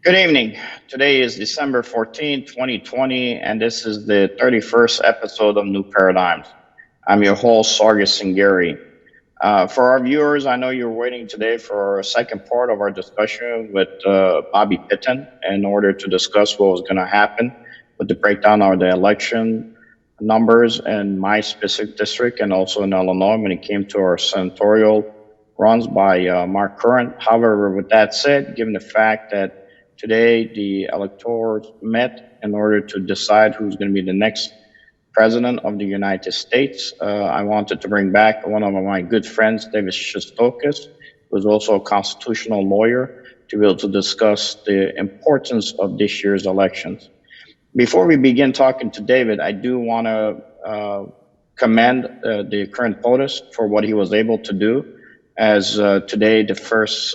Good evening. Today is December 14th, 2020, and this is the 31st episode of New Paradigms. I'm your host, Sargis Sangari. For our viewers, I know you're waiting today for a second part of our discussion with Bobby Pitton in order to discuss what was going to happen with the breakdown of the election numbers in my specific district and also in Illinois when it came to our senatorial runs by Mark Curran. However, with that said, given the fact that today the electors met in order to decide who's going to be the next president of the United States, I wanted to bring back one of my good friends, David Shestokas, who is also a constitutional lawyer, to be able to discuss the importance of this year's elections. Before we begin talking to David, I do want to commend the current POTUS for what he was able to do, as today the first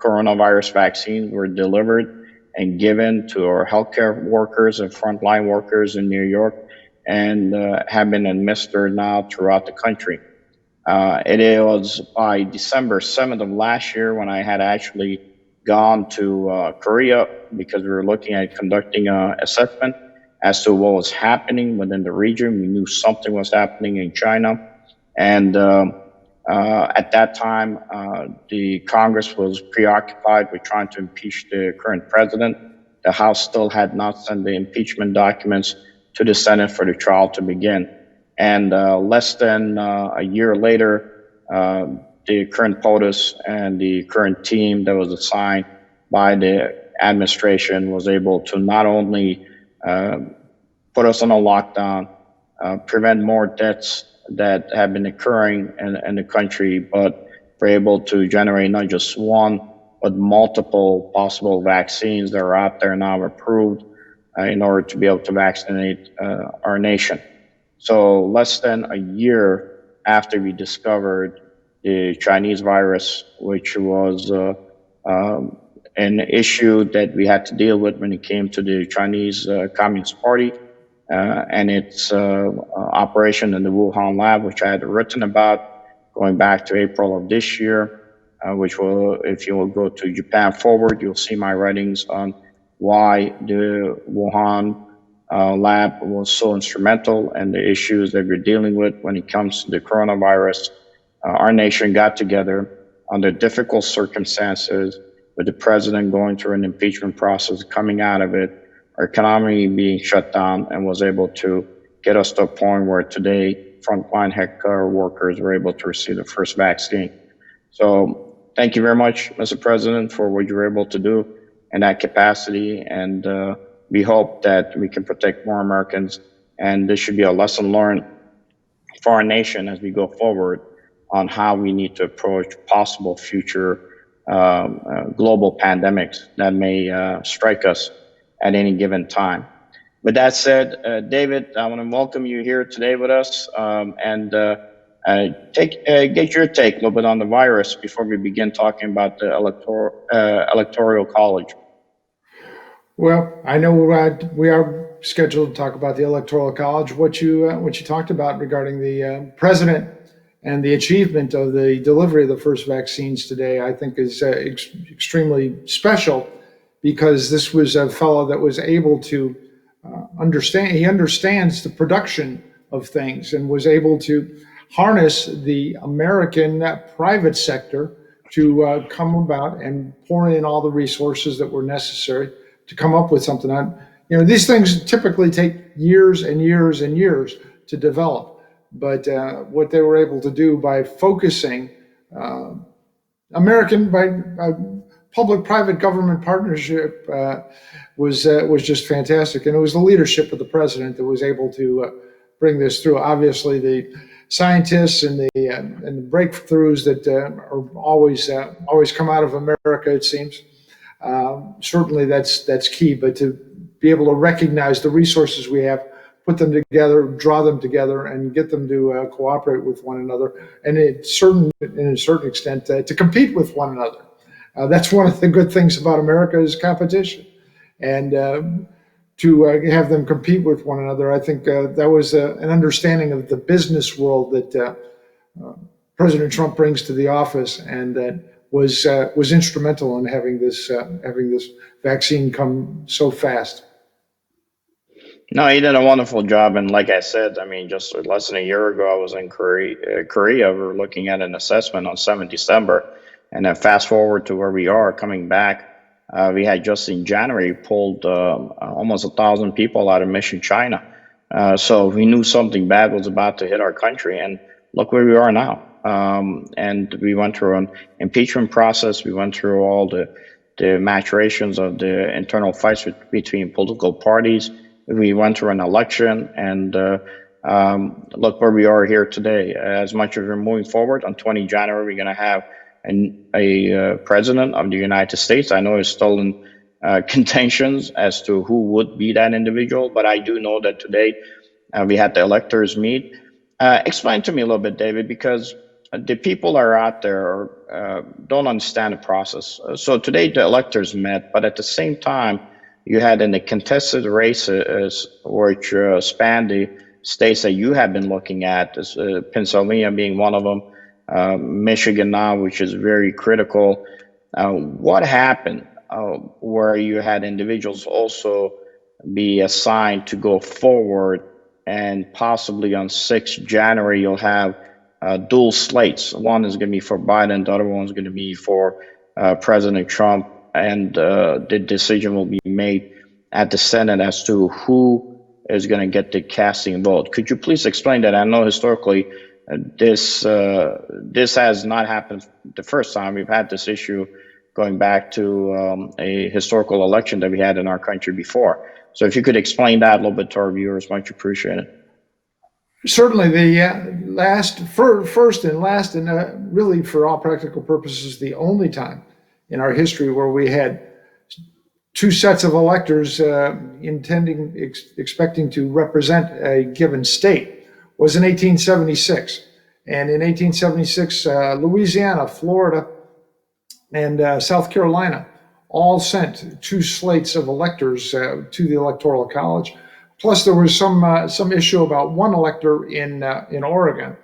coronavirus vaccines were delivered and given to our healthcare workers and frontline workers in New York and have been administered now throughout the country. It was by December 7th of last year when I had actually gone to Korea because we were looking at conducting an assessment as to what was happening within the region. We knew something was happening in China. And at that time, the Congress was preoccupied with trying to impeach the current president. The House still had not sent the impeachment documents to the Senate for the trial to begin. And less than a year later, the current POTUS and the current team that was assigned by the administration was able to not only put us on a lockdown, prevent more deaths that have been occurring in the country, but we're able to generate not just one, but multiple possible vaccines that are out there now approved in order to be able to vaccinate our nation. So less than a year after we discovered the Chinese virus, which was an issue that we had to deal with when it came to the Chinese Communist Party and its operation in the Wuhan lab, which I had written about going back to April of this year, which will, if you will go to Japan Forward, you'll see my writings on why the Wuhan lab was so instrumental and the issues that we're dealing with when it comes to the coronavirus. Our nation got together under difficult circumstances with the president going through an impeachment process, coming out of it, our economy being shut down, and was able to get us to a point where today frontline healthcare workers were able to receive the first vaccine. So thank you very much, Mr. President, for what you were able to do in that capacity. And we hope that we can protect more Americans. And this should be a lesson learned for our nation as we go forward on how we need to approach possible future global pandemics that may strike us at any given time. With that said, David, I want to welcome you here today with us and get your take a little bit on the virus before we begin talking about the Electoral College. Well, I know we are scheduled to talk about the Electoral College. What you talked about regarding the president and the achievement of the delivery of the first vaccines today, I think is extremely special, because this was a fellow that was able to understand. He understands the production of things and was able to harness the American private sector to come about and pour in all the resources that were necessary to come up with something. These things typically take years and years and years to develop. But what they were able to do by focusing by public-private government partnership was just fantastic. And it was the leadership of the president that was able to bring this through. Obviously, the scientists and the breakthroughs that are always come out of America, it seems. Certainly that's key. But to be able to recognize the resources we have, put them together, draw them together, and get them to cooperate with one another, and in a certain extent to compete with one another. That's one of the good things about America is competition, and to have them compete with one another. I think that was an understanding of the business world that President Trump brings to the office, and that was instrumental in having this vaccine come so fast. No, he did a wonderful job, and like I said, I mean, just less than a year ago, I was in Korea. We were looking at an assessment on 7th December, and then fast forward to where we are coming back. We had just in January pulled almost 1,000 people out of Mission China. So we knew something bad was about to hit our country, and look where we are now. And we went through an impeachment process. We went through all the maturations of the internal fights between political parties. We went through an election, and look where we are here today. As much as we're moving forward, on 20 January, we're going to have a president of the United States. I know it's still in contentions as to who would be that individual, but I do know that today we had the electors meet. Explain to me a little bit, David, because the people are out there don't understand the process. So today the electors met, but at the same time, you had in the contested races, which span the states that you have been looking at, Pennsylvania being one of them, Michigan now, which is very critical. What happened where you had individuals also be assigned to go forward, and possibly on 6th January, you'll have dual slates. One is going to be for Biden, the other one is going to be for President Trump, and the decision will be made at the Senate as to who is going to get the casting vote. Could you please explain that? I know historically this has not happened the first time. We've had this issue going back to a historical election that we had in our country before. So if you could explain that a little bit to our viewers, much appreciated. Certainly, the first and last, and really for all practical purposes, the only time in our history where we had two sets of electors expecting to represent a given state was in 1876. And in 1876, Louisiana, Florida, and South Carolina all sent two slates of electors to the Electoral College. Plus, there was some issue about one elector in Oregon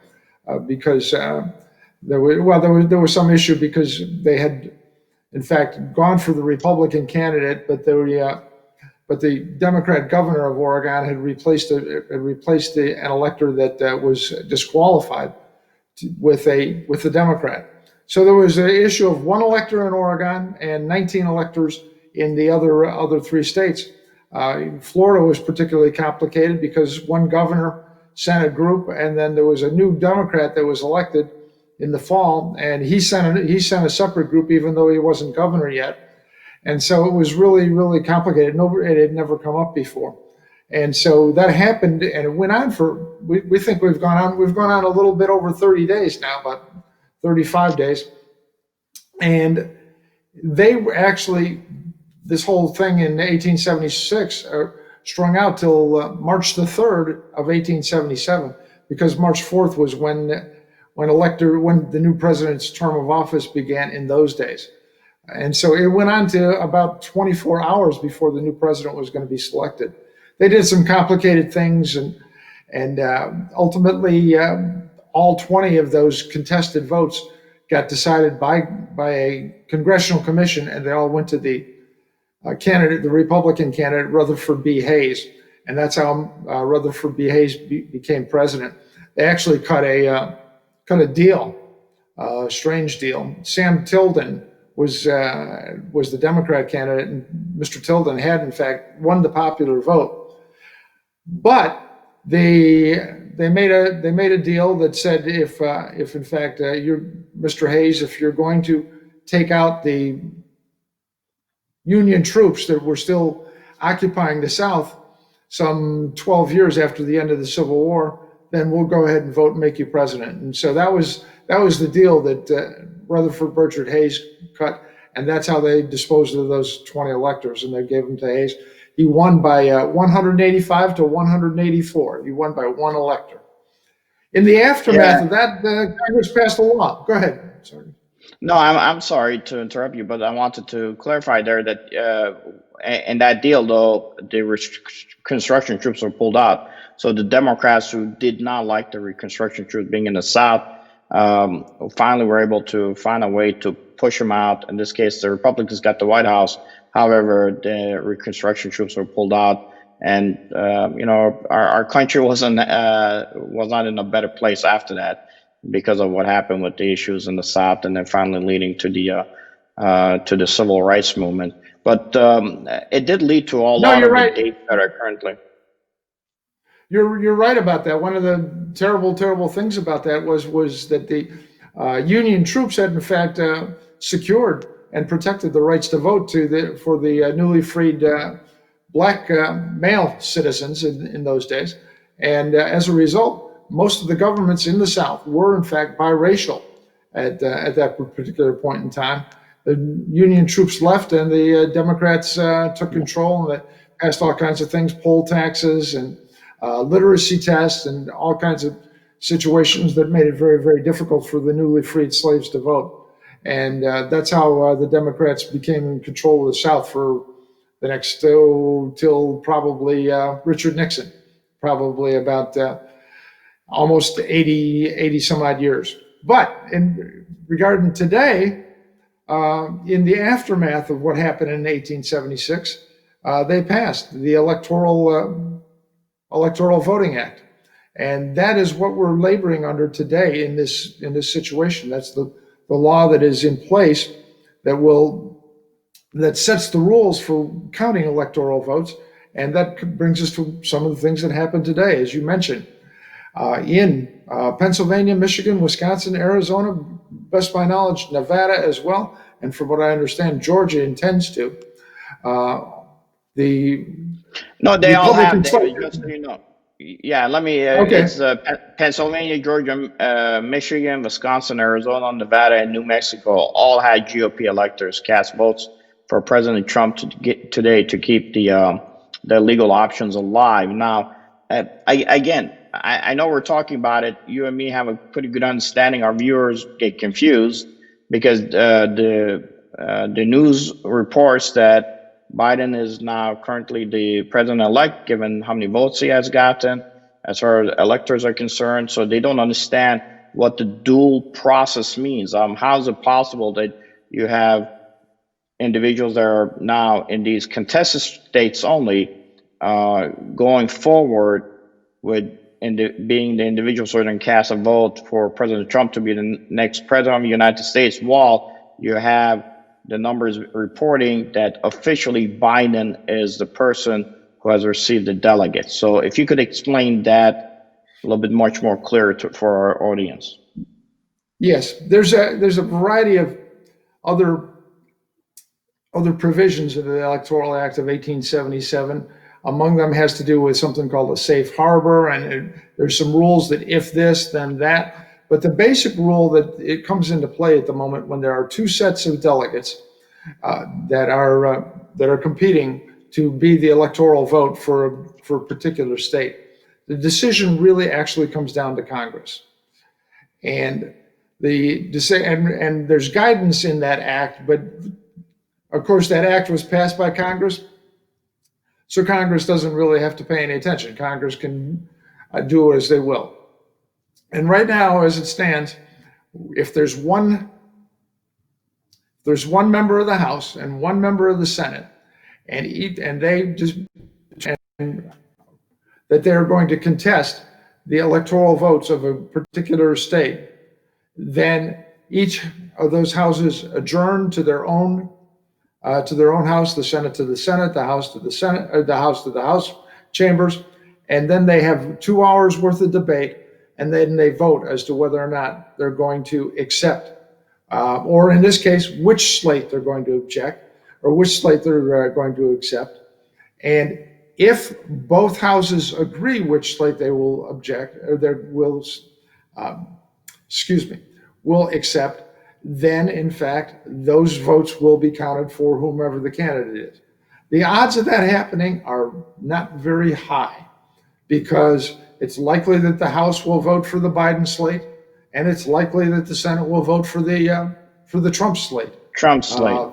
because there was some issue because they had, in fact, gone for the Republican candidate, but the Democrat governor of Oregon had replaced an elector that was disqualified with the Democrat. So there was an issue of one elector in Oregon and 19 electors in the other three states. Florida was particularly complicated because one governor sent a group, and then there was a new Democrat that was elected in the fall, and he sent a separate group, even though he wasn't governor yet. And so it was really, really complicated. It had never come up before. And so that happened, and it went on for, we think we've gone on a little bit over 30 days now, about 35 days. And they were actually, this whole thing in 1876 strung out till March the 3rd of 1877, because March 4th was when the new president's term of office began in those days. And so it went on to about 24 hours before the new president was going to be selected. They did some complicated things, and ultimately all 20 of those contested votes got decided by a congressional commission, and they all went to the Republican candidate, Rutherford B. Hayes. And that's how Rutherford B. Hayes became president. They actually cut a deal, a strange deal. Sam Tilden was the Democrat candidate, and Mr. Tilden had, in fact, won the popular vote. But they made a deal that said if in fact you're Mr. Hayes, if you're going to take out the Union troops that were still occupying the South some 12 years after the end of the Civil War, then we'll go ahead and vote and make you president. And so that was the deal that Rutherford Burchard Hayes cut, and that's how they disposed of those 20 electors, and they gave them to Hayes. He won by 185 to 184. He won by one elector. In the aftermath of that, Congress passed a law. Go ahead. Sorry. No, I'm sorry to interrupt you, but I wanted to clarify there that in that deal, though, the Reconstruction troops were pulled out. So the Democrats who did not like the Reconstruction troops being in the South finally were able to find a way to push him out. In this case, the Republicans got the White House. However, the Reconstruction troops were pulled out, and our country was not in a better place after that because of what happened with the issues in the South, and then finally leading to the civil rights movement. But it did lead to a No, lot you're of the right. dates that are currently. You're right about that. One of the terrible things about that was that the Union troops had in fact secured and protected the rights to vote for the newly freed black male citizens in those days, and as a result, most of the governments in the South were in fact biracial at that particular point in time. The Union troops left, and the Democrats took control, and they passed all kinds of things, poll taxes and literacy tests, and all kinds of situations that made it very difficult for the newly freed slaves to vote. And that's how the Democrats became in control of the South for the next till probably Richard Nixon, probably about almost 80 some odd years. But in regarding today, in the aftermath of what happened in 1876, they passed the Electoral Voting Act, and that is what we're laboring under today in this situation. That's the law that is in place that sets the rules for counting electoral votes, and that brings us to some of the things that happen today, as you mentioned, in Pennsylvania, Michigan, Wisconsin, Arizona, best by knowledge, Nevada as well, and from what I understand, Georgia intends to. The No, they all have, Republican side. David, just so you know. Yeah, let me, Okay. it's Pennsylvania, Georgia, Michigan, Wisconsin, Arizona, Nevada, and New Mexico all had GOP electors cast votes for President Trump to keep the legal options alive. Now, I know we're talking about it. You and me have a pretty good understanding. Our viewers get confused because the news reports that Biden is now currently the president-elect, given how many votes he has gotten, as far as electors are concerned. So they don't understand what the dual process means. How is it possible that you have individuals that are now in these contested states only going forward with being the individuals who are going to cast a vote for President Trump to be the next president of the United States, while you have the numbers reporting that officially Biden is the person who has received the delegates. So if you could explain that a little bit much more clear for our audience. Yes, there's a variety of other provisions of the Electoral Act of 1877. Among them has to do with something called a safe harbor, and there's some rules that if this, then that. But the basic rule that it comes into play at the moment when there are two sets of delegates that are competing to be the electoral vote for a particular state, the decision really actually comes down to Congress, and and there's guidance in that act, but of course that act was passed by Congress, so Congress doesn't really have to pay any attention. Congress can do as they will. And right now, as it stands, if there's one member of the House and one member of the Senate, and they just that they're going to contest the electoral votes of a particular state, then each of those houses adjourn to their own house, the Senate to the Senate, the House to the Senate, or the House to the House chambers, and then they have 2 hours worth of debate, and then they vote as to whether or not they're going to accept, or in this case, which slate they're going to object, or which slate they're going to accept. And if both houses agree which slate they will object, or they will accept, then in fact those votes will be counted for whomever the candidate is. The odds of that happening are not very high, because it's likely that the House will vote for the Biden slate, and it's likely that the Senate will vote for the Trump slate. Trump slate.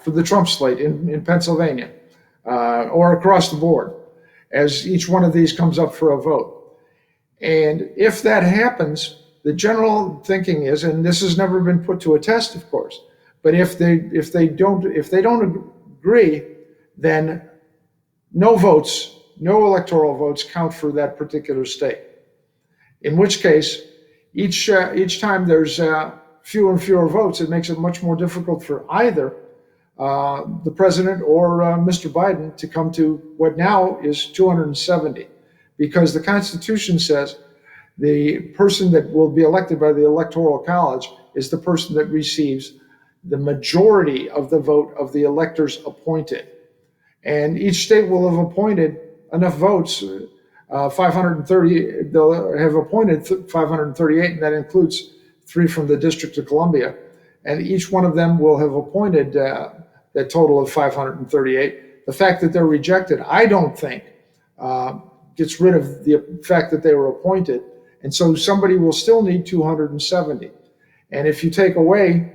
For the Trump slate in Pennsylvania, or across the board, as each one of these comes up for a vote. And if that happens, the general thinking is, and this has never been put to a test, of course, but if they don't agree, then no electoral votes count for that particular state. In which case, each time there's fewer and fewer votes, it makes it much more difficult for either the president or Mr. Biden to come to what now is 270, because the Constitution says the person that will be elected by the Electoral College is the person that receives the majority of the vote of the electors appointed. And each state will have appointed enough votes, 530, they'll have appointed 538, and that includes 3 from the District of Columbia. And each one of them will have appointed that total of 538. The fact that they're rejected, I don't think, gets rid of the fact that they were appointed. And so somebody will still need 270. And if you take away,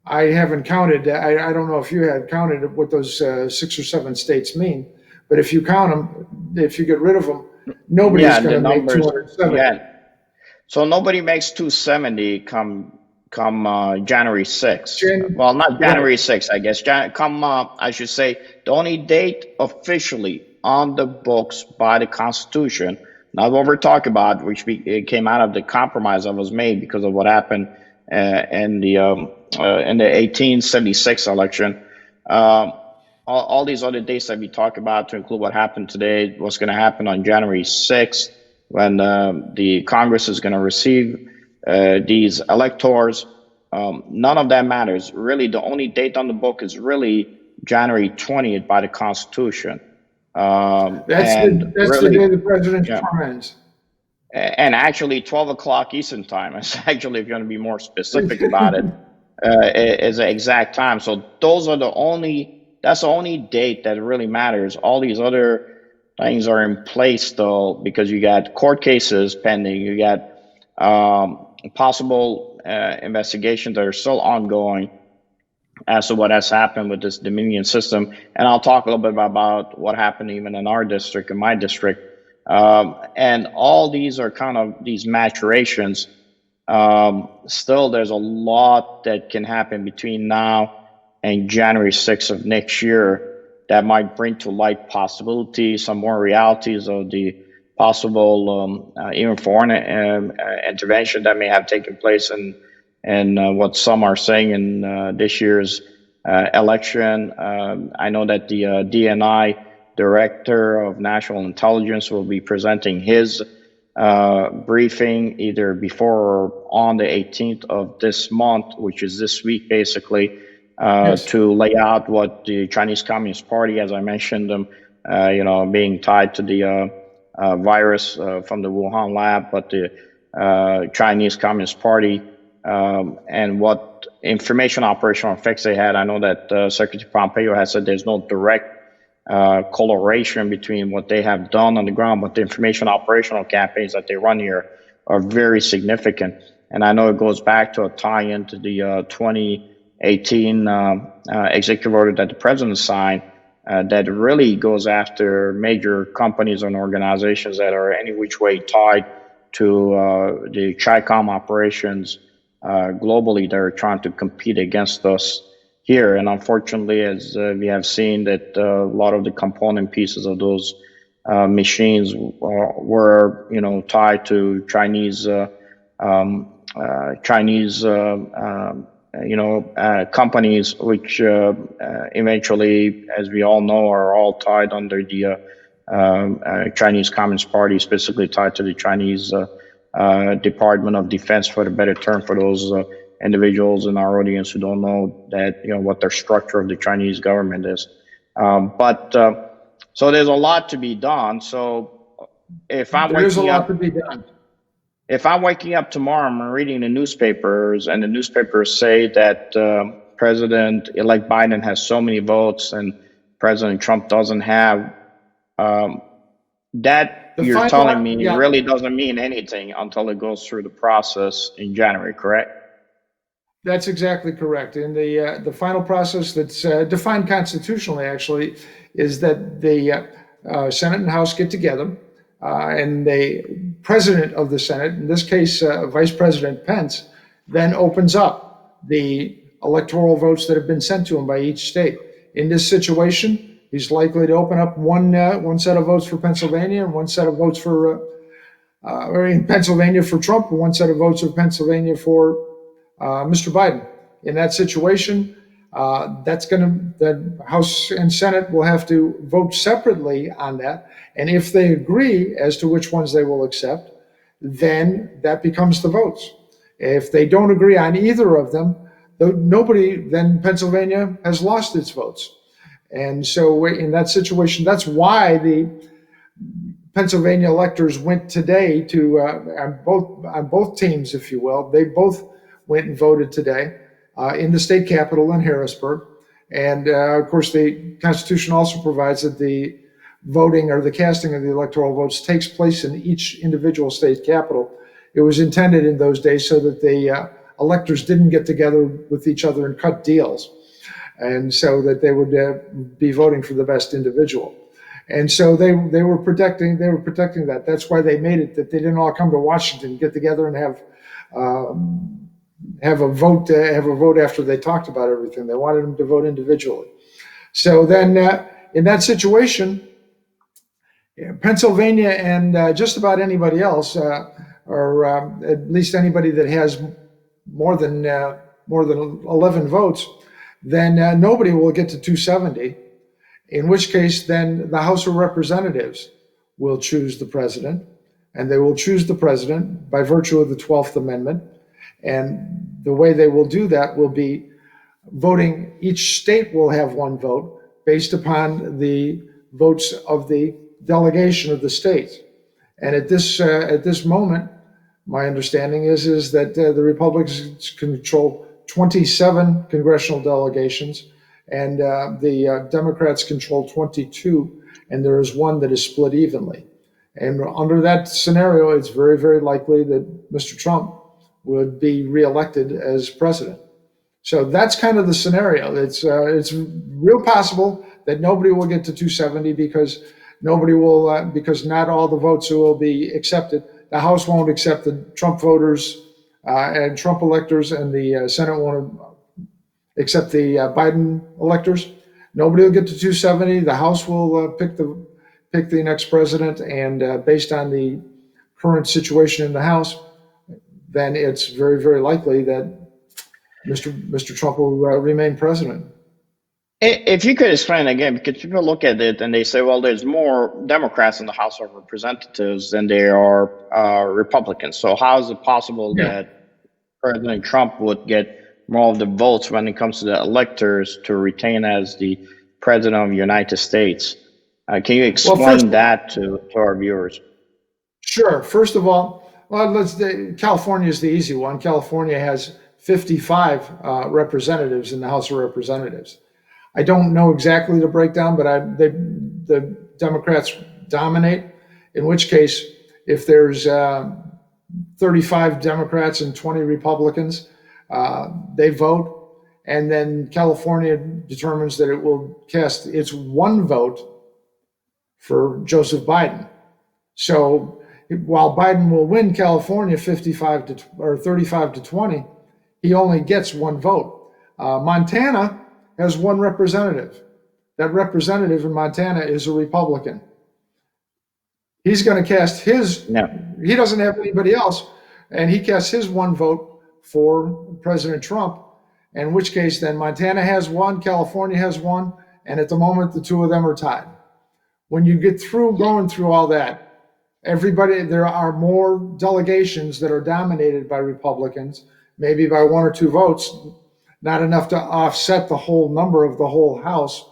I haven't counted, I don't know if you had counted what those 6 or 7 states mean, but if you count them, if you get rid of them, nobody's going to make 270. Yeah. So nobody makes 270 come January 6th. Well, not January 6th, I guess. I should say, the only date officially on the books by the Constitution, not what we're talking about, which it came out of the compromise that was made because of what happened in the 1876 election. All these other dates that we talk about, to include what happened today, what's going to happen on January 6th, when the Congress is going to receive these electors, none of that matters. Really, the only date on the book is really January 20th by the Constitution. That's the day the president's term ends. And actually, 12 o'clock Eastern time is actually, if you're going to be more specific about it, is the exact time. So that's the only date that really matters. All these other things are in place, though, because you got court cases pending, you got possible investigations that are still ongoing as to what has happened with this Dominion system. And I'll talk a little bit about what happened even in our district, in my district. And all these are kind of these maturations. Still, there's a lot that can happen between now and January 6th of next year that might bring to light possibilities, some more realities of the possible even foreign intervention that may have taken place in what some are saying in this year's election. I know that the DNI Director of National Intelligence will be presenting his briefing either before or on the 18th of this month, which is this week, basically, to lay out what the Chinese Communist Party, as I mentioned, being tied to the virus from the Wuhan lab, but the Chinese Communist Party and what information operational effects they had. I know that Secretary Pompeo has said there's no direct correlation between what they have done on the ground, but the information operational campaigns that they run here are very significant. And I know it goes back to a tie-in to the 2018 executive order that the president signed that really goes after major companies and organizations that are any which way tied to the Chi-Com operations globally that are trying to compete against us here. And unfortunately, as we have seen, that a lot of the component pieces of those machines were, tied to Chinese companies, which eventually, as we all know, are all tied under the Chinese Communist Party, specifically tied to the Chinese Department of Defense, for the better term, for those individuals in our audience who don't know that, what their structure of the Chinese government is. So there's a lot to be done. So if I'm waking up tomorrow, I'm reading the newspapers, and the newspapers say that President-elect Biden has so many votes and President Trump doesn't have, that you're telling me really doesn't mean anything until it goes through the process in January, correct? That's exactly correct. And the final process that's defined constitutionally, actually, is that the Senate and House get together and they president of the Senate, in this case, Vice President Pence, then opens up the electoral votes that have been sent to him by each state. In this situation, he's likely to open up one set of votes for Pennsylvania and one set of votes or in Pennsylvania for Trump, and one set of votes of Pennsylvania for Mr. Biden. In that situation, the House and Senate will have to vote separately on that. And if they agree as to which ones they will accept, then that becomes the votes. If they don't agree on either of them, then Pennsylvania has lost its votes. And so in that situation, that's why the Pennsylvania electors went today to on both teams, if you will. They both went and voted today in the state capitol in Harrisburg. And of course, the Constitution also provides that the voting or the casting of the electoral votes takes place in each individual state capitol. It was intended in those days so that the electors didn't get together with each other and cut deals, and so that they would be voting for the best individual. And so they were protecting that. That's why they made it that they didn't all come to Washington, get together, and have a vote after they talked about everything. They wanted them to vote individually. So then, in that situation, Pennsylvania and just about anybody else, or at least anybody that has more than 11 votes, then nobody will get to 270. In which case, then the House of Representatives will choose the president, and they will choose the president by virtue of the 12th Amendment. And the way they will do that will be voting. Each state will have one vote based upon the votes of the delegation of the states. And at this moment, my understanding is that the Republicans control 27 congressional delegations, and the Democrats control 22, and there is one that is split evenly. And under that scenario, it's very, very likely that Mr. Trump would be reelected as president. So that's kind of the scenario. It's real possible that nobody will get to 270 because because not all the votes will be accepted. The House won't accept the Trump voters and Trump electors, and the Senate won't accept the Biden electors. Nobody will get to 270. The House will pick the next president, and based on the current situation in the House, then it's very, very likely that Mr. Trump will remain president. If you could explain again, because people look at it and they say, well, there's more Democrats in the House of Representatives than there are Republicans. So how is it possible that President Trump would get more of the votes when it comes to the electors to retain as the president of the United States? Can you explain that to our viewers? Sure. First of all, California is the easy one. California has 55 representatives in the House of Representatives. I don't know exactly the breakdown, but the Democrats dominate, in which case, if there's 35 Democrats and 20 Republicans, they vote, and then California determines that it will cast its one vote for Joseph Biden. So while Biden will win California 35 to 20, he only gets one vote. Montana has one representative. That representative in Montana is a Republican. He's going to cast his. No. He doesn't have anybody else, and he casts his one vote for President Trump. In which case, then Montana has one, California has one, and at the moment, the two of them are tied. When you get through going through all that, there are more delegations that are dominated by Republicans, maybe by one or two votes, not enough to offset the whole number of the whole House,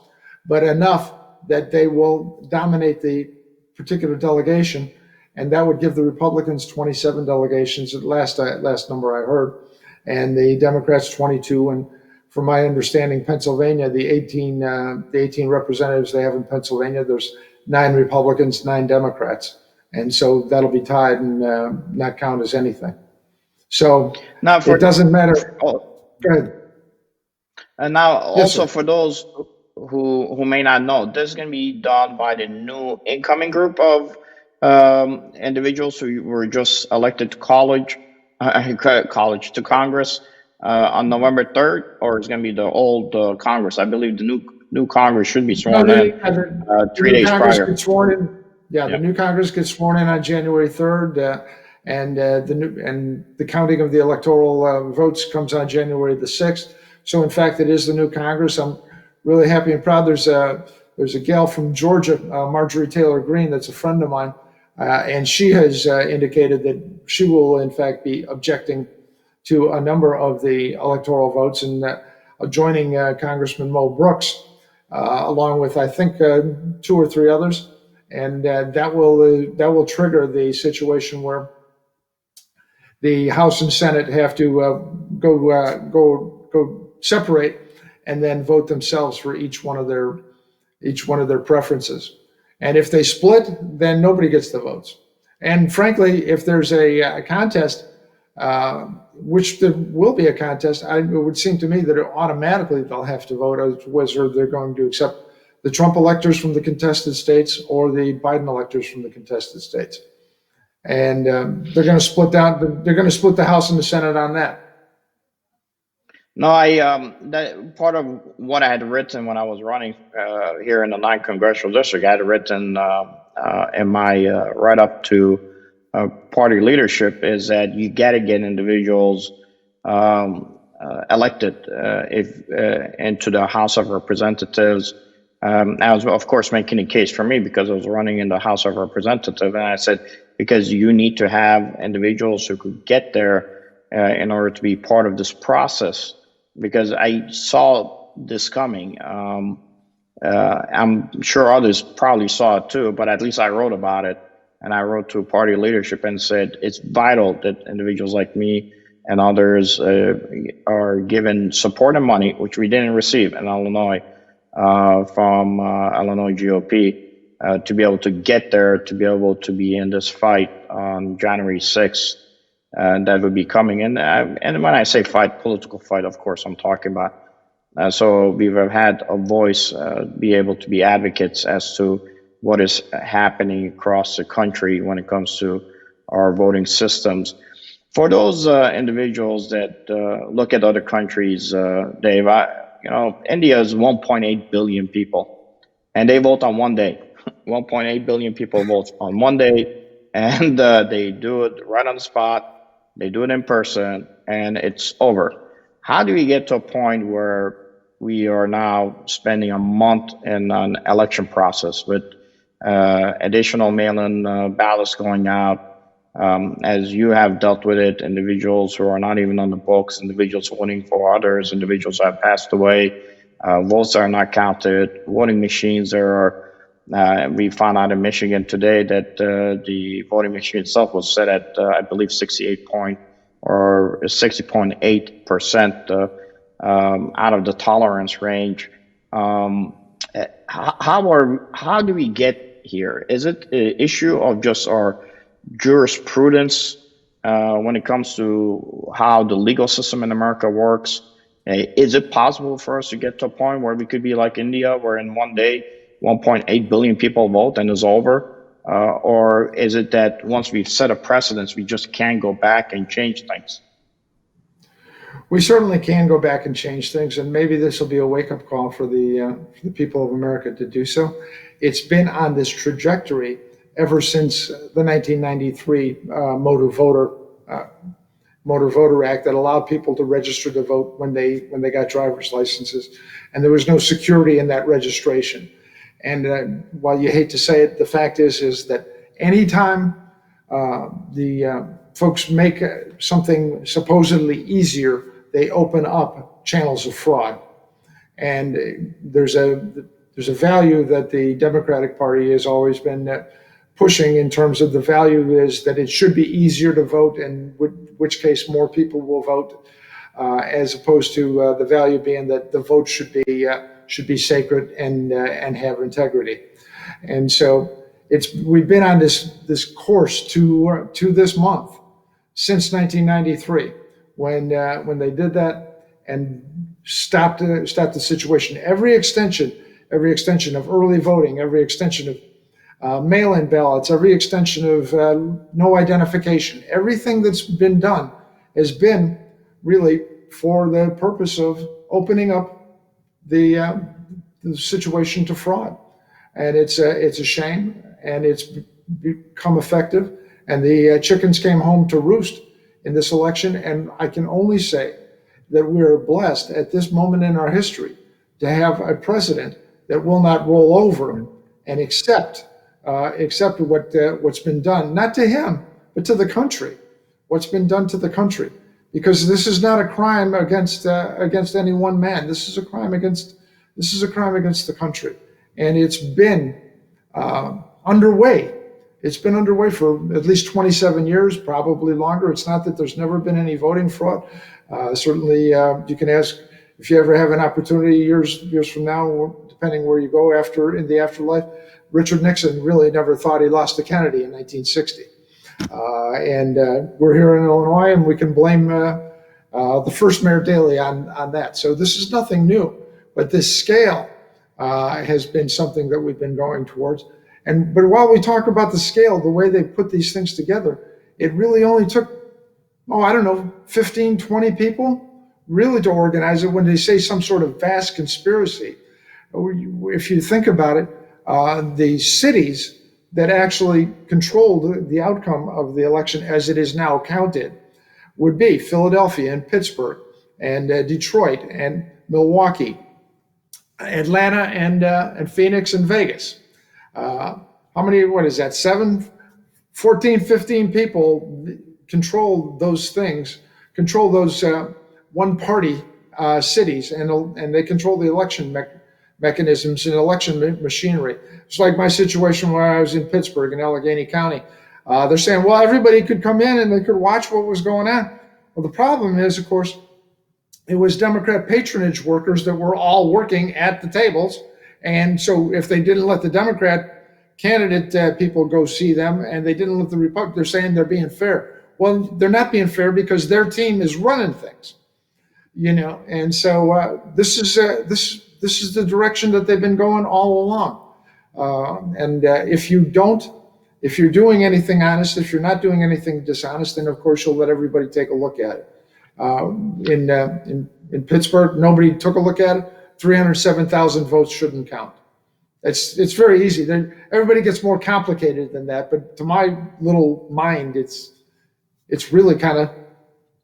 but enough that they will dominate the particular delegation, and that would give the Republicans 27 delegations at last number I heard, and the Democrats 22. And from my understanding, Pennsylvania, the 18 representatives they have in Pennsylvania, there's 9 Republicans, 9 Democrats, and so that'll be tied and not count as anything. So now it doesn't matter. Go ahead. And now also for those who may not know, this is going to be done by the new incoming group of individuals who were just elected to college to Congress on November 3rd, or is going to be the old Congress? I believe the new Congress should be No, sworn in the three new days Congress prior. gets sworn in. Yeah, the Yeah. new Congress gets sworn in on January 3rd, and the counting of the electoral votes comes on January the 6th. So in fact, it is the new Congress. I'm really happy and proud. There's a gal from Georgia, Marjorie Taylor Greene, that's a friend of mine, and she has indicated that she will in fact be objecting to a number of the electoral votes and joining Congressman Mo Brooks, along with I think two or three others, and that will trigger the situation where the House and Senate have to go separate and then vote themselves for each one of their preferences. And if they split, then nobody gets the votes. And frankly, if there's a contest, which there will be a contest, it would seem to me that automatically they'll have to vote as whether they're going to accept the Trump electors from the contested states or the Biden electors from the contested states. And they're going to split the House and the Senate on that. No, that part of what I had written when I was running here in the 9th congressional district, I had written in my right up to party leadership is that you got to get individuals elected into the House of Representatives. I was, of course, making a case for me because I was running in the House of Representatives, and I said because you need to have individuals who could get there in order to be part of this process. Because I saw this coming. I'm sure others probably saw it too, but at least I wrote about it. And I wrote to party leadership and said it's vital that individuals like me and others are given support and money, which we didn't receive in Illinois from Illinois GOP, to be able to get there, to be able to be in this fight on January 6th. That would be coming in. And when I say fight, political fight, of course, I'm talking about. So we have had a voice, be able to be advocates as to what is happening across the country when it comes to our voting systems. For those individuals that look at other countries, Dave, India is 1.8 billion people, and they vote on one day. 1.8 billion people vote on one day, and they do it right on the spot. They do it in person, and it's over. How do we get to a point where we are now spending a month in an election process with additional mail-in ballots going out, as you have dealt with it, individuals who are not even on the books, individuals voting for others, individuals who have passed away, votes are not counted, voting machines are. We found out in Michigan today that the voting machine itself was set at, I believe, 60.8% out of the tolerance range. How do we get here? Is it an issue of just our jurisprudence when it comes to how the legal system in America works? Is it possible for us to get to a point where we could be like India, where in one day 1.8 billion people vote and it's over? Or is it that once we've set a precedence, we just can't go back and change things? We certainly can go back and change things, and maybe this will be a wake-up call for the people of America to do so. It's been on this trajectory ever since the 1993 Motor Voter Act that allowed people to register to vote when they got driver's licenses, and there was no security in that registration. And while you hate to say it, the fact is that anytime the folks make something supposedly easier, they open up channels of fraud. And there's a value that the Democratic Party has always been pushing in terms of the value is that it should be easier to vote, in which case more people will vote, as opposed to the value being that the vote should be sacred and have integrity. And so we've been on this course to this month since 1993 when they did that and stopped the situation. Every extension of early voting, every extension mail-in ballots, every extension of no identification. Everything that's been done has been really for the purpose of opening up the situation to fraud. And it's a shame, and it's become effective. And the chickens came home to roost in this election. And I can only say that we are blessed at this moment in our history to have a president that will not roll over and accept what's been done, not to him, but to the country. What's been done to the country, because this is not a crime against any one man. This is a crime against the country, and it's been underway. It's been underway for at least 27 years, probably longer. It's not that there's never been any voting fraud. Certainly, you can ask if you ever have an opportunity years from now, depending where you go in the afterlife. Richard Nixon really never thought he lost to Kennedy in 1960. And we're here in Illinois, and we can blame the first Mayor Daley on that. So this is nothing new, but this scale has been something that we've been going towards. But while we talk about the scale, the way they put these things together, it really only took, 15, 20 people really to organize it. When they say some sort of vast conspiracy, if you think about it, the cities that actually controlled the outcome of the election as it is now counted would be Philadelphia and Pittsburgh and Detroit and Milwaukee, Atlanta and Phoenix and Vegas. How many, what is that, 14, 15 people control those things, control those one-party cities, and they control the election mechanisms and election machinery. It's like my situation where I was in Pittsburgh in Allegheny County. They're saying, well, everybody could come in and they could watch what was going on. Well, the problem is, of course, it was Democrat patronage workers that were all working at the tables. And so if they didn't let the Democrat candidate people go see them, and they didn't let the Republican, they're saying they're being fair. Well, they're not being fair because their team is running things, And so this is the direction that they've been going all along. If you're doing anything honest, if you're not doing anything dishonest, then of course you'll let everybody take a look at it. In Pittsburgh, nobody took a look at it. 307,000 votes shouldn't count. It's very easy. Everybody gets more complicated than that, but to my little mind, it's really kind of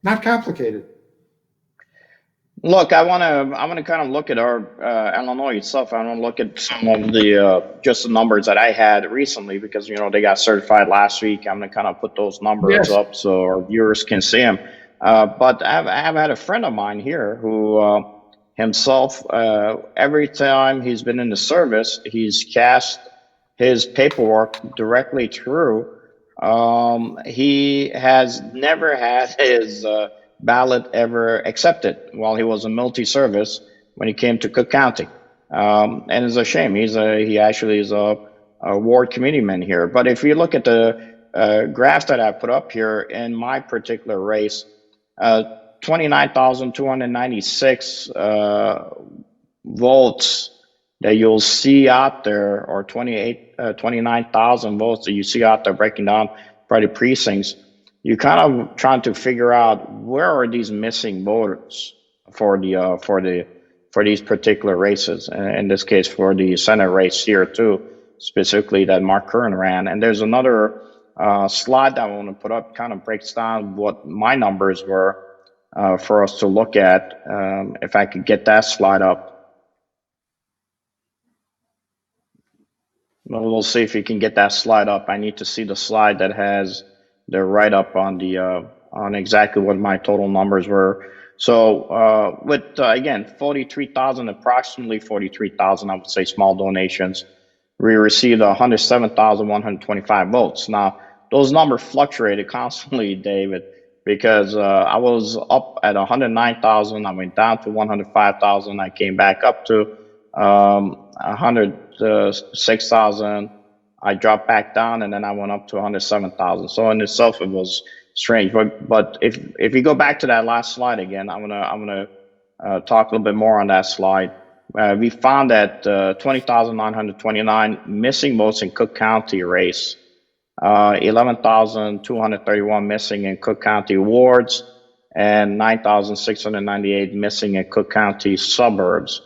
not complicated. Look, I want to kind of look at our Illinois itself. I want to look at some of the just the numbers that I had recently, because they got certified last week. I'm going to kind of put those numbers up so our viewers can see them. But I've had a friend of mine here who himself, every time he's been in the service, he's cast his paperwork directly through. He has never had his ballot ever accepted while he was in military service when he came to Cook County. And it's a shame. He actually is a ward committeeman here. But if you look at the graphs that I put up here in my particular race, 29,296 votes that you'll see out there, or 29,000 votes that you see out there breaking down by the precincts. You're kind of trying to figure out where are these missing voters for these particular races. In this case, for the Senate race here too, specifically that Mark Curran ran. And there's another slide that I want to put up, kind of breaks down what my numbers were for us to look at. If I could get that slide up. We'll see if you can get that slide up. I need to see the slide that has the write-up on on exactly what my total numbers were. So with again, approximately 43,000, I would say, small donations, we received 107,125 votes. Now, those numbers fluctuated constantly, David, because I was up at 109,000, I went down to 105,000, I came back up to 106,000. I dropped back down, and then I went up to 107,000. So in itself, it was strange. But if you go back to that last slide again, I'm gonna talk a little bit more on that slide. We found that 20,929 missing votes in Cook County race, 11,231 missing in Cook County wards, and 9,698 missing in Cook County suburbs.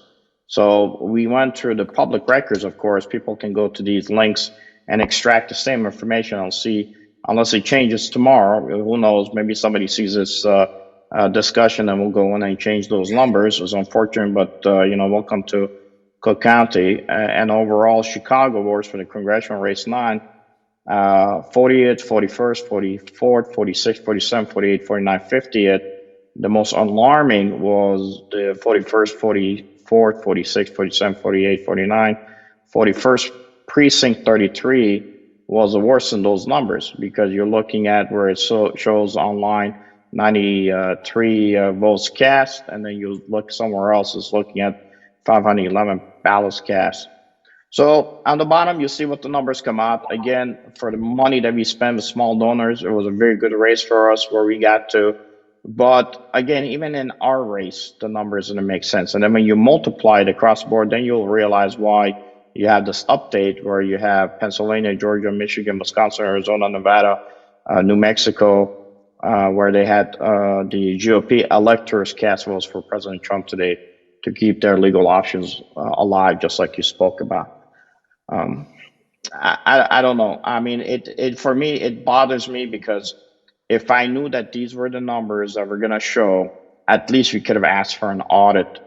So we went through the public records, of course. People can go to these links and extract the same information and see, unless it changes tomorrow, who knows, maybe somebody sees this discussion and will go in and change those numbers. It's unfortunate, but welcome to Cook County. And overall, Chicago votes for the congressional race 9, 40th, 41st, 44th, 46th, 47th, 48th, 49th, 50th. The most alarming was the 41st, 44th, 46th, 47th, 48th, 49th. 41st precinct 33 was the worst in those numbers, because you're looking at where it shows online 93 votes cast, and then you look somewhere else, it's looking at 511 ballots cast. So on the bottom, you see what the numbers come out. Again, for the money that we spend with small donors, it was a very good race for us where we got to. But again, even in our race, the numbers didn't make sense. And then when you multiply it across the board, then you'll realize why you have this update where you have Pennsylvania, Georgia, Michigan, Wisconsin, Arizona, Nevada, New Mexico, where they had the GOP electors cast votes for President Trump today to keep their legal options alive, just like you spoke about. I don't know. I mean, it for me, it bothers me because if I knew that these were the numbers that were going to show, at least we could have asked for an audit.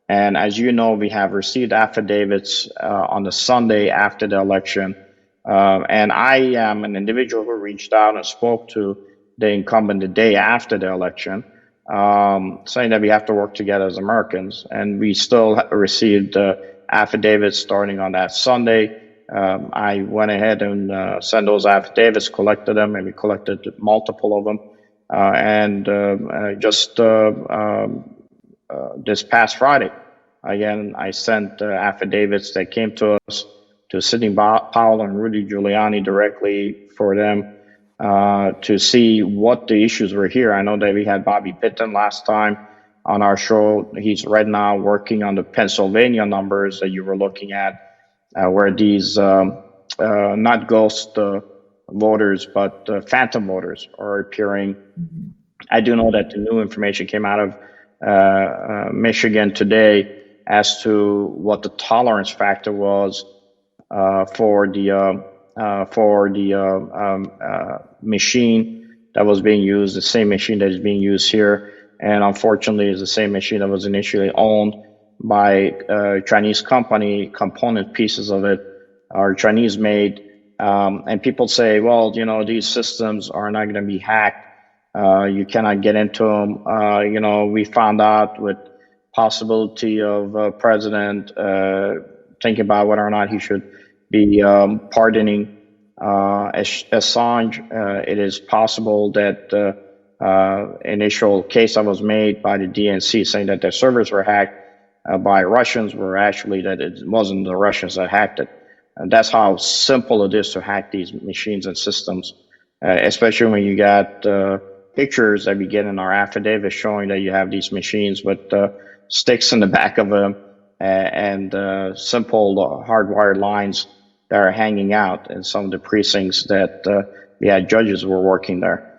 And as you know, we have received affidavits on the Sunday after the election. And I am an individual who reached out and spoke to the incumbent the day after the election, saying that we have to work together as Americans. And we still received affidavits starting on that Sunday. I went ahead and sent those affidavits, collected them, and we collected multiple of them. This past Friday, again, I sent affidavits that came to us to Sidney Powell and Rudy Giuliani directly for them to see what the issues were here. I know that we had Bobby Pitton last time on our show. He's right now working on the Pennsylvania numbers that you were looking at, where these not ghost voters, but phantom voters are appearing. I do know that the new information came out of Michigan today as to what the tolerance factor was for the machine that was being used, the same machine that is being used here, and unfortunately is the same machine that was initially owned by a Chinese company. Component pieces of it are Chinese made, and people say, well, these systems are not going to be hacked. You cannot get into them. We found out with possibility of president thinking about whether or not he should be pardoning Assange. It is possible that initial case that was made by the DNC saying that their servers were hacked by Russians were actually that it wasn't the Russians that hacked it. And that's how simple it is to hack these machines and systems, especially when you got pictures that we get in our affidavit showing that you have these machines with sticks in the back of them and simple hardwired lines that are hanging out in some of the precincts that we had judges who were working there.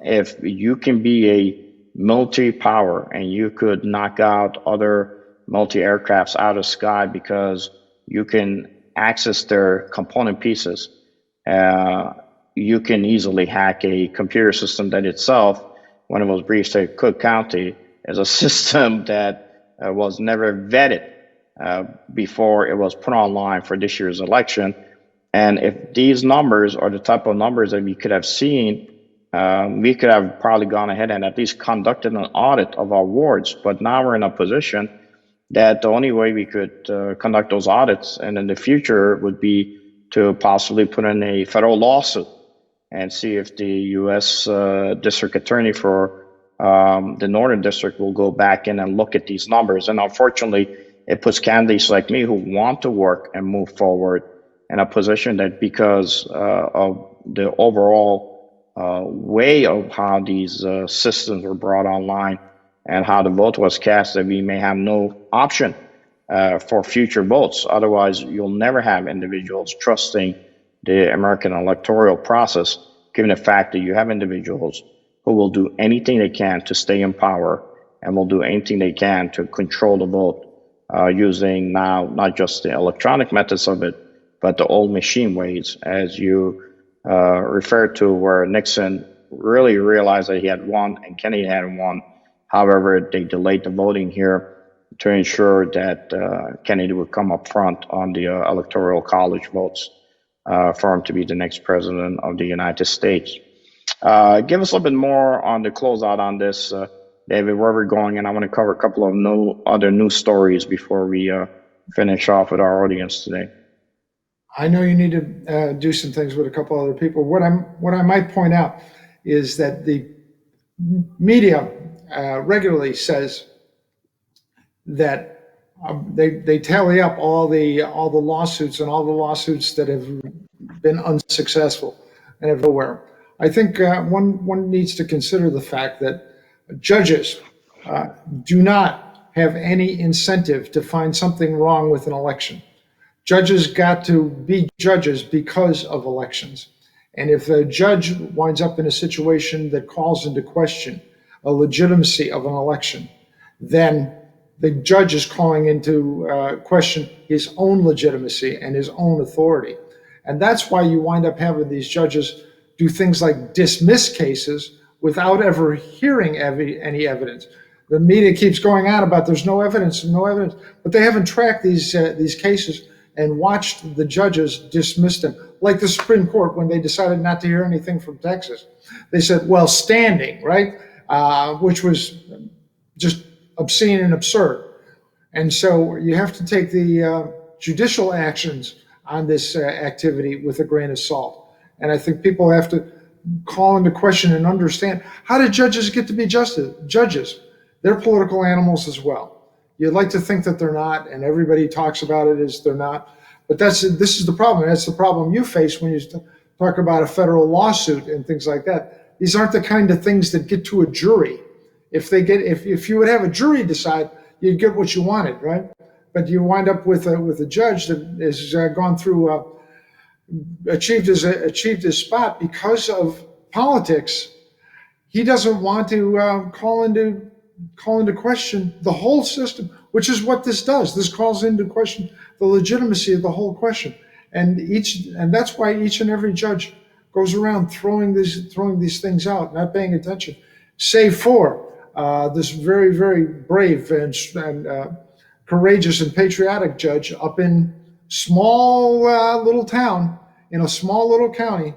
If you can be a military power and you could knock out other multi-aircrafts out of the sky because you can access their component pieces, you can easily hack a computer system that itself, when it was briefed to Cook County, is a system that was never vetted before it was put online for this year's election. And if these numbers are the type of numbers that we could have seen, we could have probably gone ahead and at least conducted an audit of our wards. But now we're in a position that the only way we could conduct those audits and in the future would be to possibly put in a federal lawsuit and see if the U.S. District Attorney for the Northern District will go back in and look at these numbers. And unfortunately, it puts candidates like me who want to work and move forward in a position that because of the overall way of how these systems were brought online and how the vote was cast, that we may have no option for future votes. Otherwise, you'll never have individuals trusting the American electoral process, given the fact that you have individuals who will do anything they can to stay in power and will do anything they can to control the vote using now not just the electronic methods of it, but the old machine ways, as you referred to, where Nixon really realized that he had won and Kennedy hadn't won. However, they delayed the voting here to ensure that Kennedy would come up front on the Electoral College votes for him to be the next president of the United States. Give us a little bit more on the closeout on this, David, where we're going, and I want to cover a couple of other news stories before we finish off with our audience today. I know you need to do some things with a couple other people. What I might point out is that the media regularly says that they tally up all the lawsuits and all the lawsuits that have been unsuccessful and have nowhere. I think one needs to consider the fact that judges do not have any incentive to find something wrong with an election. Judges got to be judges because of elections. And if a judge winds up in a situation that calls into question a legitimacy of an election, then the judge is calling into question his own legitimacy and his own authority. And that's why you wind up having these judges do things like dismiss cases without ever hearing any evidence. The media keeps going on about there's no evidence, but they haven't tracked these cases and watched the judges dismiss them. Like the Supreme Court, when they decided not to hear anything from Texas, they said, well, standing, right? Which was just obscene and absurd. And so you have to take the judicial actions on this activity with a grain of salt. And I think people have to call into question and understand, how did judges get to be judges? They're political animals as well. You'd like to think that they're not, and everybody talks about it as they're not. But this is the problem. That's the problem you face when you talk about a federal lawsuit and things like that. These aren't the kind of things that get to a jury. If you would have a jury decide, you'd get what you wanted, right? But you wind up with a judge that has gone through, achieved his spot because of politics. He doesn't want to call into question the whole system, which is what this does. This calls into question the legitimacy of the whole question, and that's why each and every judge goes around throwing these things out, not paying attention, save for this very, very brave and courageous and patriotic judge up in small little town in a small little county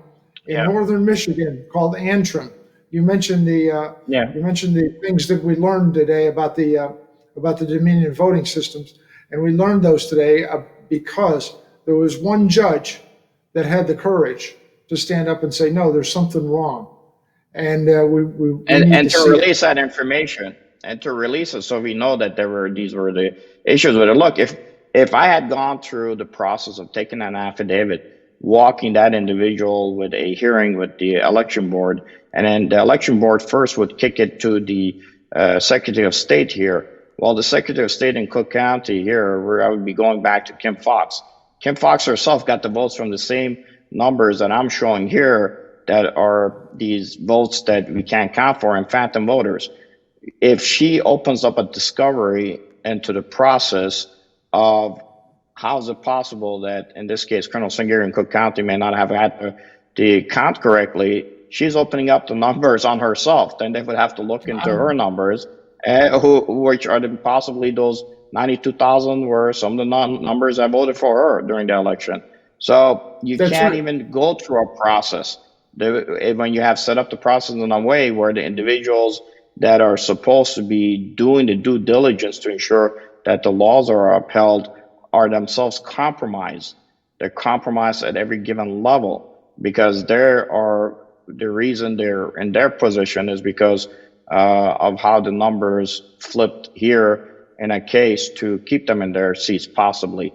in northern Michigan called Antrim. You mentioned the things that we learned today about the Dominion voting systems, and we learned those today because there was one judge that had the courage to stand up and say, no, there's something wrong. And we need to release that information and to release it so we know that these were the issues with it. Look, if I had gone through the process of taking an affidavit, walking that individual with a hearing with the election board, and then the election board first would kick it to the Secretary of State here. Well, the Secretary of State in Cook County here, where I would be going back to Kim Foxx. Kim Foxx herself got the votes from the same numbers that I'm showing here, that are these votes that we can't count for, and phantom voters. If she opens up a discovery into the process of how is it possible that, in this case, Colonel Sangari in Cook County may not have had the count correctly, she's opening up the numbers on herself. Then they would have to look into her numbers, which are possibly those 92,000 were some of the numbers that voted for her during the election. So you can't even go through a process when you have set up the process in a way where the individuals that are supposed to be doing the due diligence to ensure that the laws are upheld are themselves compromised. They're compromised at every given level because the reason they're in their position is because of how the numbers flipped here in a case to keep them in their seats possibly.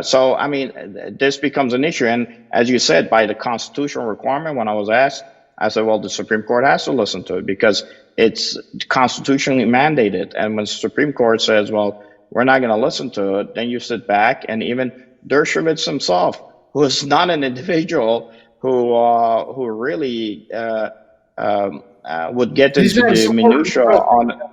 So, I mean, this becomes an issue. And as you said, by the constitutional requirement, when I was asked, I said, well, the Supreme Court has to listen to it because it's constitutionally mandated. And when the Supreme Court says, well, we're not going to listen to it. Then you sit back, and even Dershowitz himself, who is not an individual who really would get These into guys the support the minutia president. on.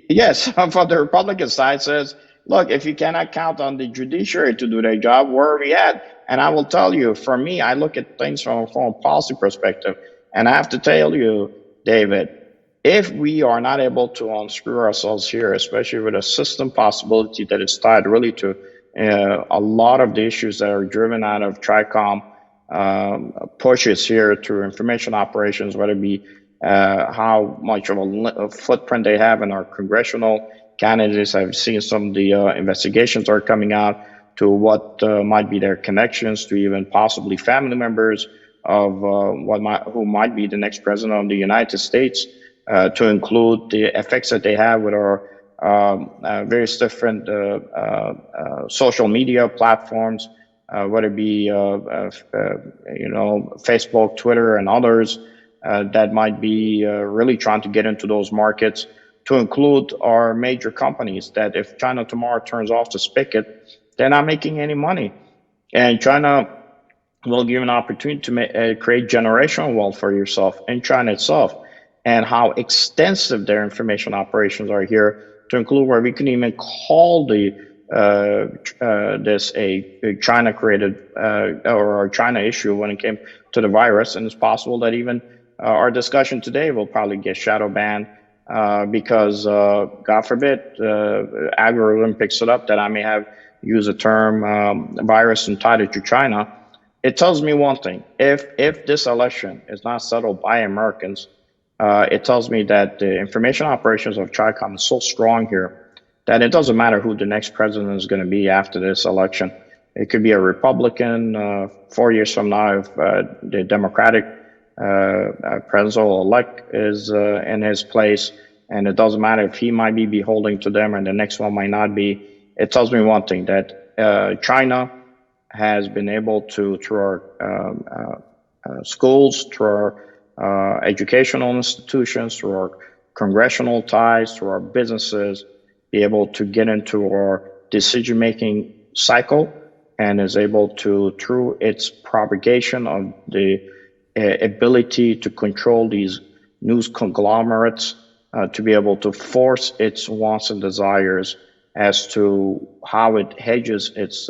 Yes, for the Republican side says, look, if you cannot count on the judiciary to do their job, where are we at? And I will tell you, for me, I look at things from a foreign policy perspective, and I have to tell you, David, if we are not able to unscrew ourselves here, especially with a system possibility that is tied really to a lot of the issues that are driven out of TRICOM pushes here through information operations, whether it be how much of a footprint they have in our congressional candidates. I've seen some of the investigations are coming out to what might be their connections to even possibly family members of who might be the next president of the United States, to include the effects that they have with our various different social media platforms, whether it be Facebook, Twitter, and others that might be really trying to get into those markets, to include our major companies that if China tomorrow turns off the spigot, they're not making any money. And China will give an opportunity to create generational wealth for yourself in China itself, and how extensive their information operations are here, to include where we can even call this a China created or a China issue when it came to the virus. And it's possible that even our discussion today will probably get shadow banned because, God forbid, algorithm picks it up that I may have used the term virus entitled to China. It tells me one thing: if this election is not settled by Americans, it tells me that the information operations of TRICOM is so strong here that it doesn't matter who the next president is going to be after this election. It could be a Republican 4 years from now if the Democratic president-elect is in his place, and it doesn't matter if he might be beholden to them and the next one might not be. It tells me one thing: that China has been able to, through our schools, through our educational institutions, through our congressional ties, through our businesses, be able to get into our decision-making cycle, and is able to, through its propagation of the ability to control these news conglomerates, to be able to force its wants and desires as to how it hedges its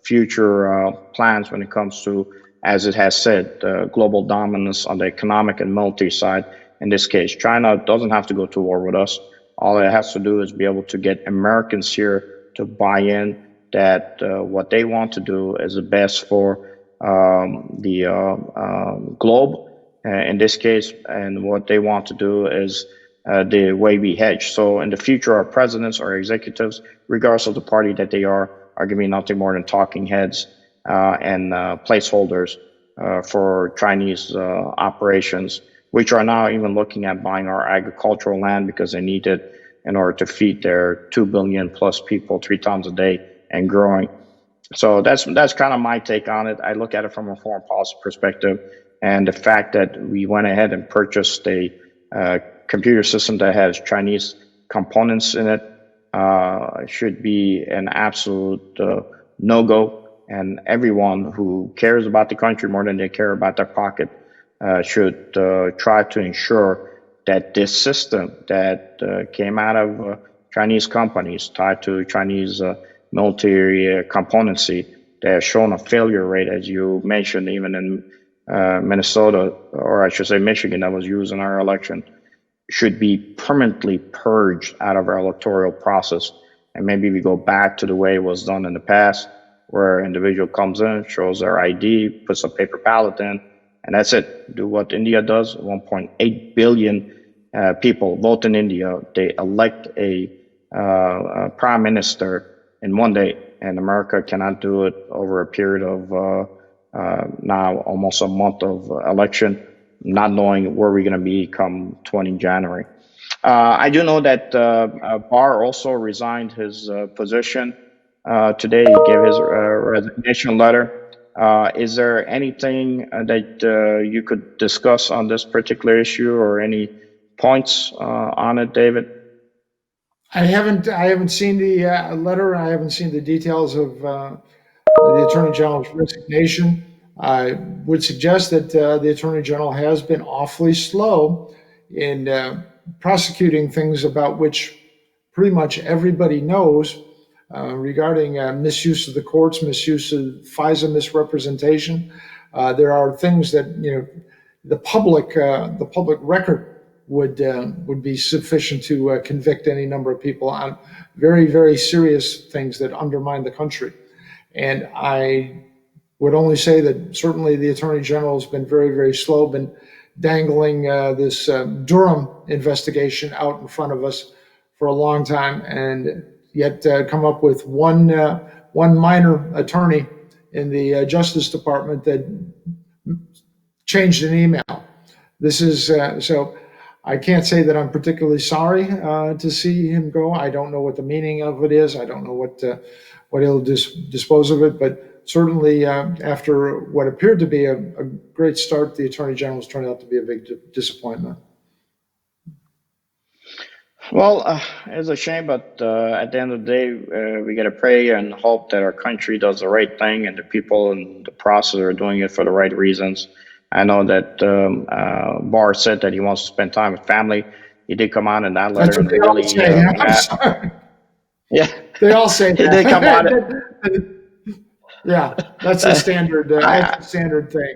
future plans when it comes to, as it has said, global dominance on the economic and military side. In this case, China doesn't have to go to war with us. All it has to do is be able to get Americans here to buy in that what they want to do is the best for the globe in this case, and what they want to do is the way we hedge. So in the future, our presidents, our executives, regardless of the party that they are going to be nothing more than talking heads and placeholders for Chinese operations, which are now even looking at buying our agricultural land because they need it in order to feed their 2 billion plus people 3 times a day and growing. So that's kind of my take on it. I look at it from a foreign policy perspective, and the fact that we went ahead and purchased a computer system that has Chinese components in it should be an absolute no-go. And everyone who cares about the country more than they care about their pocket should try to ensure that this system that came out of Chinese companies tied to Chinese military componency, that has shown a failure rate, as you mentioned, even in Minnesota, or I should say Michigan, that was used in our election, should be permanently purged out of our electoral process. And maybe we go back to the way it was done in the past, where an individual comes in, shows their ID, puts a paper ballot in, and that's it. Do what India does. 1.8 billion people vote in India. They elect a prime minister in one day, and America cannot do it over a period of now almost a month of election, not knowing where we're going to be come 20 January. I do know that Barr also resigned his position today. He gave his resignation letter. Is there anything that you could discuss on this particular issue, or any points on it, David? I haven't seen the letter. I haven't seen the details of the Attorney General's resignation. I would suggest that the Attorney General has been awfully slow in prosecuting things about which pretty much everybody knows regarding misuse of the courts, misuse of FISA misrepresentation. There are things that the public record would be sufficient to convict any number of people on very, very serious things that undermine the country. And I would only say that certainly the Attorney General has been very, very slow, been dangling this Durham investigation out in front of us for a long time, and yet come up with one minor attorney in the Justice Department that changed an email. This is so. I can't say that I'm particularly sorry to see him go. I don't know what the meaning of it is. I don't know what he'll dispose of it. But certainly, after what appeared to be a great start, the Attorney General has turned out to be a big disappointment. Well, it's a shame, but at the end of the day, we got to pray and hope that our country does the right thing and the people in the process are doing it for the right reasons. I know that Barr said that he wants to spend time with family. He did come out in that That's letter what and they all really, say. I'm sorry. yeah, They all say he did come out. that. Yeah, that's the standard. That's the standard thing.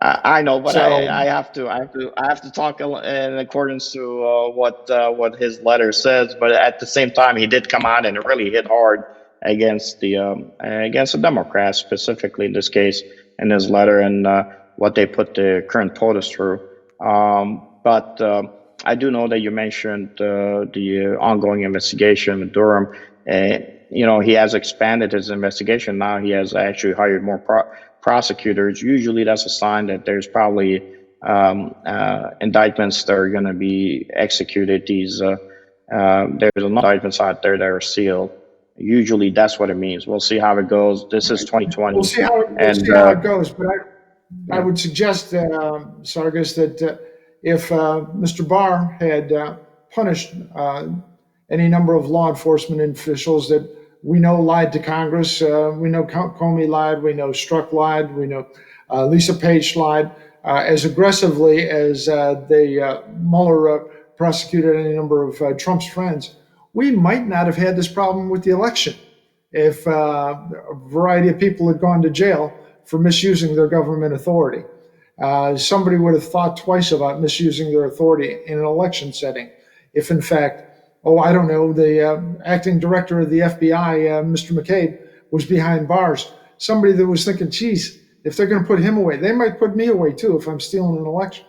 I know, but So I have to talk in accordance to what his letter says. But at the same time, he did come out and really hit hard against the Democrats, specifically in this case, in his letter and what they put the current POTUS through. But I do know that you mentioned the ongoing investigation with Durham. He has expanded his investigation. Now he has actually hired more prosecutors. Usually that's a sign that there's probably indictments that are going to be executed. There's indictments out there that are sealed. Usually that's what it means. We'll see how it goes. This is 2020. we'll see how it goes. But I would suggest, Sargis, that if Mr. Barr had punished any number of law enforcement officials that we know lied to Congress, we know Comey lied, we know Strzok lied, we know Lisa Page lied, as aggressively as Mueller prosecuted any number of Trump's friends, we might not have had this problem with the election if a variety of people had gone to jail for misusing their government authority. Somebody would have thought twice about misusing their authority in an election setting if, in fact, I don't know, the acting director of the FBI, Mr. McCabe, was behind bars. Somebody that was thinking, geez, if they're going to put him away, they might put me away too if I'm stealing an election.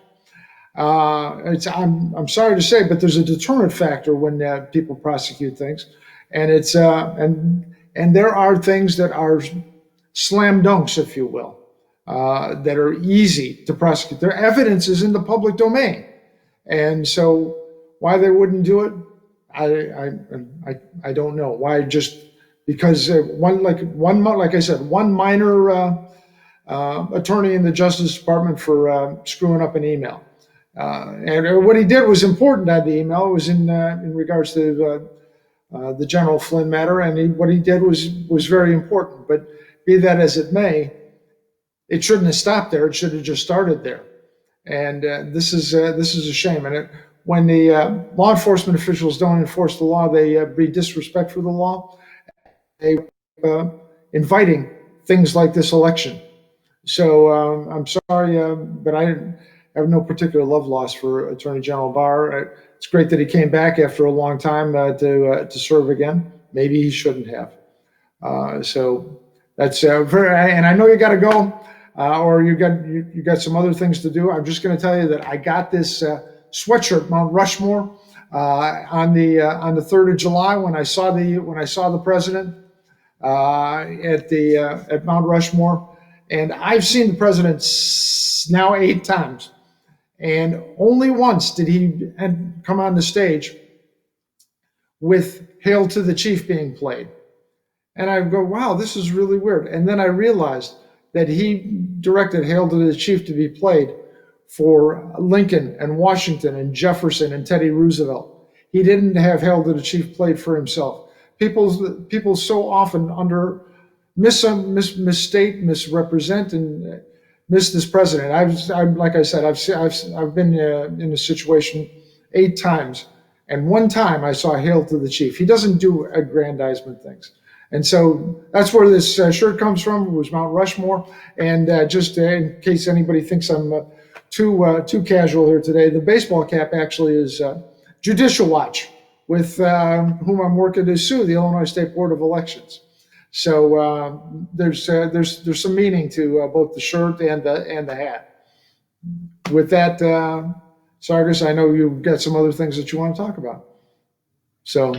I'm sorry to say, but there's a deterrent factor when people prosecute things, and it's and there are things that are slam dunks, if you will, that are easy to prosecute. Their evidence is in the public domain, and so why they wouldn't do it, I don't know. Why? Just because like I said, one minor attorney in the Justice Department for screwing up an email. And what he did was important on the email. It was in regards to the General Flynn matter, and what he did was very important. But be that as it may, it shouldn't have stopped there. It should have just started there. And this is a shame. And when the law enforcement officials don't enforce the law, they breed disrespect for the law. They inviting things like this election. So I'm sorry, but I have no particular love lost for Attorney General Barr. It's great that he came back after a long time to serve again. Maybe he shouldn't have. So that's very. And I know you got to go, or you got some other things to do. I'm just going to tell you that I got this sweatshirt, Mount Rushmore, on the 3rd of July when I saw the president at Mount Rushmore. And I've seen the president now 8 times, and only once did he come on the stage with "Hail to the Chief" being played. And I go, wow, this is really weird. And then I realized that he directed "Hail to the Chief" to be played for Lincoln and Washington and Jefferson and Teddy Roosevelt. He didn't have Hail to the Chief played for himself. People so often misstate, misrepresent, and miss this president. Like I said, I've been in a situation 8 times, and 1 time I saw Hail to the Chief. He doesn't do aggrandizement things. And so that's where this shirt comes from. It was Mount Rushmore. And just in case anybody thinks I'm too casual here today, the baseball cap actually is Judicial Watch, with whom I'm working to sue the Illinois State Board of Elections. So there's some meaning to both the shirt and the hat. With that, Sargis, I know you've got some other things that you want to talk about. So.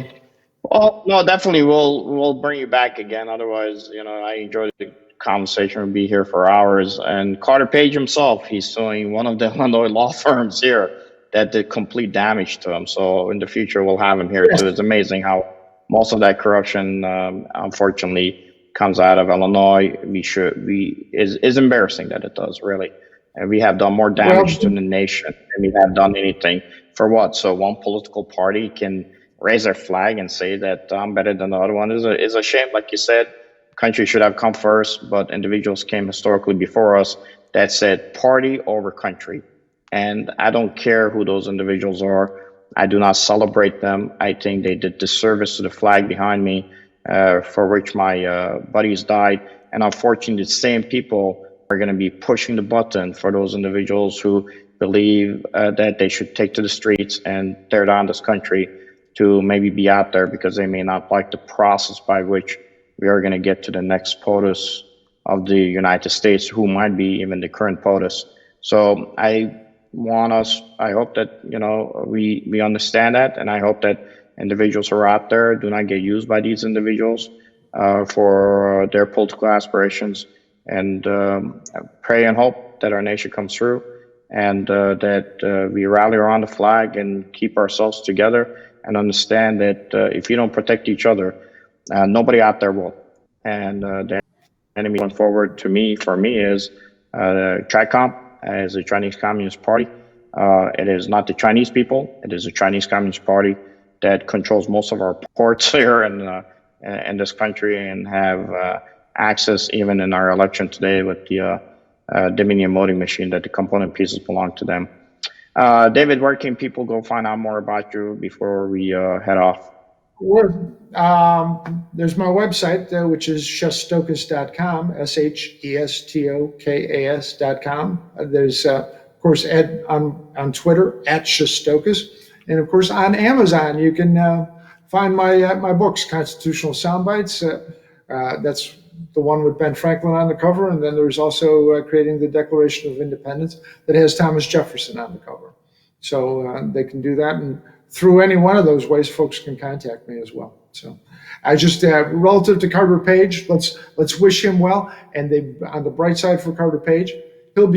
Well, no, definitely we'll bring you back again. Otherwise, I enjoyed the conversation. We'll be here for hours. And Carter Page himself, he's suing one of the Illinois law firms here that did complete damage to him. So in the future, we'll have him here too. It's amazing how most of that corruption, unfortunately, comes out of Illinois. Is embarrassing that it does, really. And we have done more damage to the nation than we have done anything. For what? So one political party can raise their flag and say that I'm better than the other one is a shame. Like you said, country should have come first, but individuals came historically before us that said party over country. And I don't care who those individuals are. I do not celebrate them. I think they did disservice to the flag behind me, for which my buddies died. And unfortunately, the same people are going to be pushing the button for those individuals who believe that they should take to the streets and tear down this country, to maybe be out there because they may not like the process by which we are going to get to the next POTUS of the United States, who might be even the current POTUS. So I hope that, we understand that, and I hope that individuals who are out there do not get used by these individuals for their political aspirations, and pray and hope that our nation comes through, and that we rally around the flag and keep ourselves together, and understand that if you don't protect each other, nobody out there will. And the enemy going forward for me is TRICOM, as the Chinese Communist Party. It is not the Chinese people. It is the Chinese Communist Party that controls most of our ports here in this country, and have access even in our election today with the Dominion voting machine, that the component pieces belong to them. David, where can people go find out more about you before we head off? There's my website, which is shestokas.com, SHESTOKAS.com. There's, of course, Ed on Twitter, @Shestokas. And, of course, on Amazon, you can find my books, Constitutional Soundbites. That's the one with Ben Franklin on the cover. And then there's also Creating the Declaration of Independence, that has Thomas Jefferson on the cover. So they can do that. And through any one of those ways, folks can contact me as well. So I just, relative to Carter Page, let's wish him well. And on the bright side for Carter Page, he'll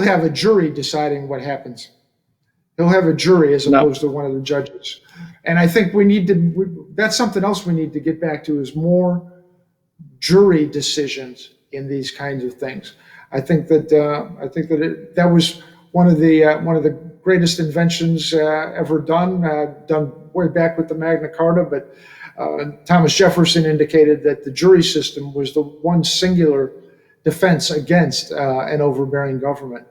have a jury deciding what happens. He'll have a jury as opposed to one of the judges. And I think that's something else we need to get back to, is more jury decisions in these kinds of things. I think that that was one of the greatest inventions ever done way back with the Magna Carta. But Thomas Jefferson indicated that the jury system was the one singular defense against an overbearing government.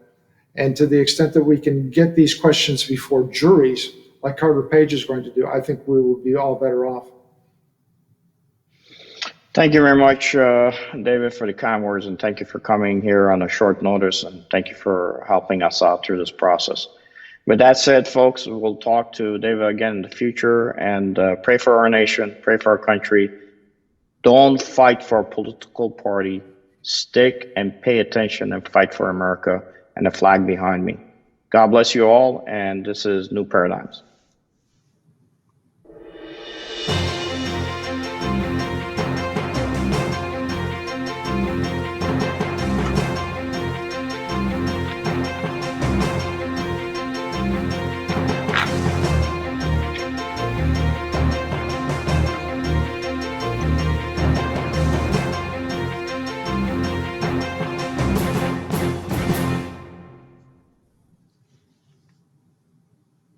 And to the extent that we can get these questions before juries, like Carter Page is going to do, I think we will be all better off. Thank you very much, David, for the kind words, and thank you for coming here on a short notice, and thank you for helping us out through this process. With that said, folks, we'll talk to David again in the future, and pray for our nation, pray for our country. Don't fight for a political party. Stick and pay attention and fight for America and the flag behind me. God bless you all, and this is New Paradigms.